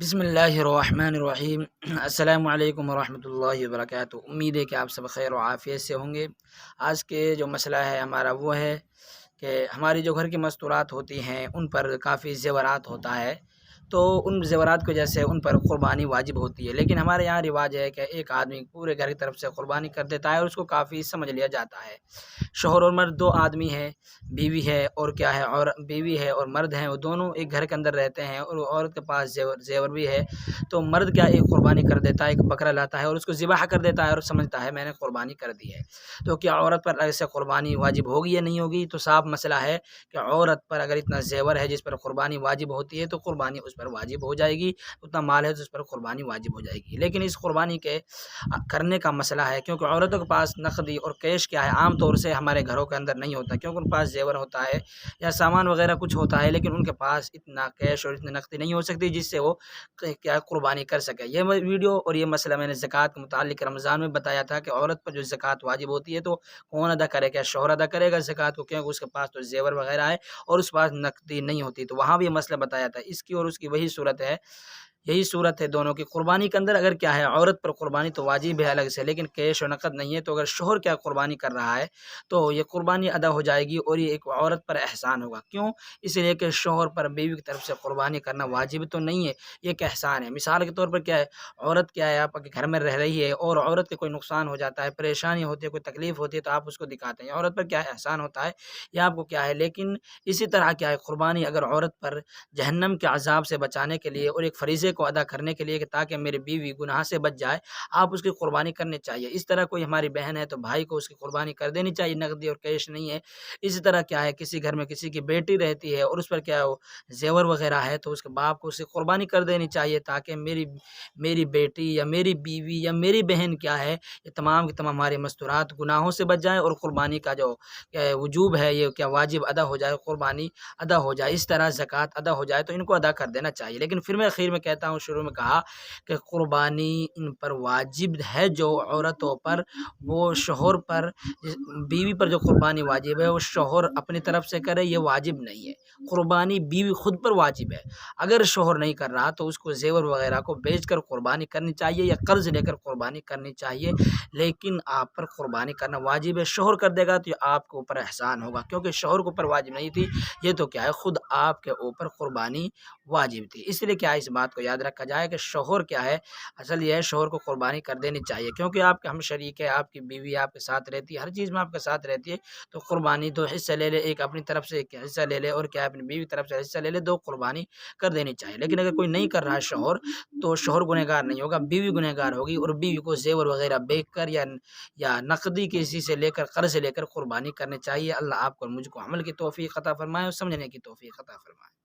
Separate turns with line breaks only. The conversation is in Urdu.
بسم اللہ الرحمن الرحیم۔ السلام علیکم ورحمۃ اللہ وبرکاتہ۔ امید ہے کہ آپ سب خیر و عافیت سے ہوں گے۔ آج کے جو مسئلہ ہے ہمارا وہ ہے کہ ہماری جو گھر کی مستورات ہوتی ہیں ان پر کافی زیورات ہوتا ہے، تو ان زیورات کی وجہ سے ان پر قربانی واجب ہوتی ہے، لیکن ہمارے یہاں رواج ہے کہ ایک آدمی پورے گھر کی طرف سے قربانی کر دیتا ہے اور اس کو کافی سمجھ لیا جاتا ہے۔ شوہر اور مرد دو آدمی ہیں، بیوی ہے اور کیا ہے، اور بیوی ہے اور مرد ہیں، وہ دونوں ایک گھر کے اندر رہتے ہیں اور عورت کے پاس زیور بھی ہے، تو مرد کیا ایک قربانی کر دیتا ہے، ایک بکرا لاتا ہے اور اس کو ذبح کر دیتا ہے اور سمجھتا ہے میں نے قربانی کر دی ہے۔ تو کیا عورت پر ایسے قربانی واجب ہوگی یا نہیں ہوگی؟ تو صاف مسئلہ ہے کہ عورت پر اگر اتنا زیور ہے جس پر قربانی واجب ہوتی ہے تو قربانی اس پر واجب ہو جائے گی، اتنا مال ہے تو اس پر قربانی واجب ہو جائے گی۔ لیکن اس قربانی کے کرنے کا مسئلہ ہے، کیونکہ عورتوں کے پاس نقدی اور کیش کیا ہے عام طور سے ہمارے گھروں کے اندر نہیں ہوتا، کیونکہ ان کے پاس زیور ہوتا ہے یا سامان وغیرہ کچھ ہوتا ہے، لیکن ان کے پاس اتنا کیش اور اتنی نقدی نہیں ہو سکتی جس سے وہ کیا قربانی کر سکے۔ یہ ویڈیو اور یہ مسئلہ میں نے زکوٰۃ کے متعلق رمضان میں بتایا تھا کہ عورت پر جو زکوٰۃ واجب ہوتی ہے تو کون ادا کرے گا؟ شوہر ادا کرے گا زکوٰۃ کو، کیونکہ اس کے پاس تو زیور وغیرہ ہے اور اس کے پاس نقدی نہیں ہوتی، تو وہاں بھی یہ مسئلہ بتایا تھا۔ اس کی اور اس کی وہی صورت ہے، یہی صورت ہے دونوں کی۔ قربانی کے اندر اگر کیا ہے عورت پر قربانی تو واجب ہے الگ سے، لیکن کیش و نقد نہیں ہے، تو اگر شوہر کیا قربانی کر رہا ہے تو یہ قربانی ادا ہو جائے گی اور یہ ایک عورت پر احسان ہوگا۔ کیوں؟ اس لیے کہ شوہر پر بیوی کی طرف سے قربانی کرنا واجب تو نہیں ہے، یہ ایک احسان ہے۔ مثال کے طور پر کیا ہے، عورت کیا ہے آپ کے گھر میں رہ رہی ہے اور عورت کے کوئی نقصان ہو جاتا ہے، پریشانی ہوتی ہے، کوئی تکلیف ہوتی ہے تو آپ اس کو دکھاتے ہیں، عورت پر کیا ہے احسان ہوتا ہے یا آپ کو کیا ہے۔ لیکن اسی طرح کیا ہے قربانی اگر عورت پر جہنم کے عذاب سے بچانے کے لیے اور ایک فریضے کو ادا کرنے کے لیے کہ تاکہ میری بیوی گناہ سے بچ جائے، آپ اس کی قربانی کرنی چاہیے۔ اس طرح کوئی ہماری بہن ہے تو بھائی کو اس کی قربانی کر دینی چاہیے، نقدی اور کیش نہیں ہے۔ اسی طرح کیا ہے کسی گھر میں کسی کی بیٹی رہتی ہے اور اس پر کیا ہے زیور وغیرہ ہے تو اس کے باپ کو اس کی قربانی کر دینی چاہیے تاکہ میری بیٹی یا میری بیوی یا میری بہن کیا ہے یہ تمام کی تمام ہمارے مستورات گناہوں سے بچ جائیں اور قربانی کا جو وجوب ہے یہ کیا واجب ادا ہو جائے، قربانی ادا ہو جائے، اس طرح زکوٰۃ ادا ہو جائے، تو ان کو ادا کر دینا چاہیے۔ لیکن پھر میں اخیر میں کہتا ہوں، شروع میں کہا کہ قربانی ان پر واجب ہے جو عورتوں پر، وہ شوہر پر، بیوی پر جو قربانی واجب ہے وہ شوہر اپنی طرف سے کرے، یہ واجب نہیں ہے۔ قربانی بیوی خود پر واجب ہے، اگر شوہر نہیں کر رہا تو اس کو زیور وغیرہ کو بیچ کر قربانی کرنی چاہیے یا قرض لے کر قربانی کرنی چاہیے، لیکن آپ پر قربانی کرنا واجب ہے۔ شوہر کر دے گا تو یہ آپ کے اوپر احسان ہوگا، کیونکہ شوہر کے اوپر واجب نہیں تھی، یہ تو کیا ہے خود آپ کے اوپر قربانی واجب تھی۔ اس لیے کیا اس بات کو یاد رکھا جائے کہ شوہر کیا ہے، اصل یہ ہے شوہر کو قربانی کر دینی چاہیے، کیونکہ آپ کے ہم شریک ہے، آپ کی بیوی آپ کے ساتھ رہتی ہے، ہر چیز میں آپ کے ساتھ رہتی ہے، تو قربانی دو حصہ لے لے، ایک اپنی طرف سے ایک حصہ لے لے اور کیا اپنی بیوی کی طرف سے حصہ لے لے، دو قربانی کر دینی چاہیے۔ لیکن اگر کوئی نہیں کر رہا ہے شوہر، تو شوہر گنہگار نہیں ہوگا، بیوی گنہگار ہوگی، اور بیوی کو زیور وغیرہ بیچ کر یا نقدی کسی سے لے کر قرض لے کر قربانی کرنی چاہیے۔ اللہ آپ کو اور مجھ کو عمل کی توفیق عطا فرمائے اور سمجھنے کی توفیق عطا فرمائے۔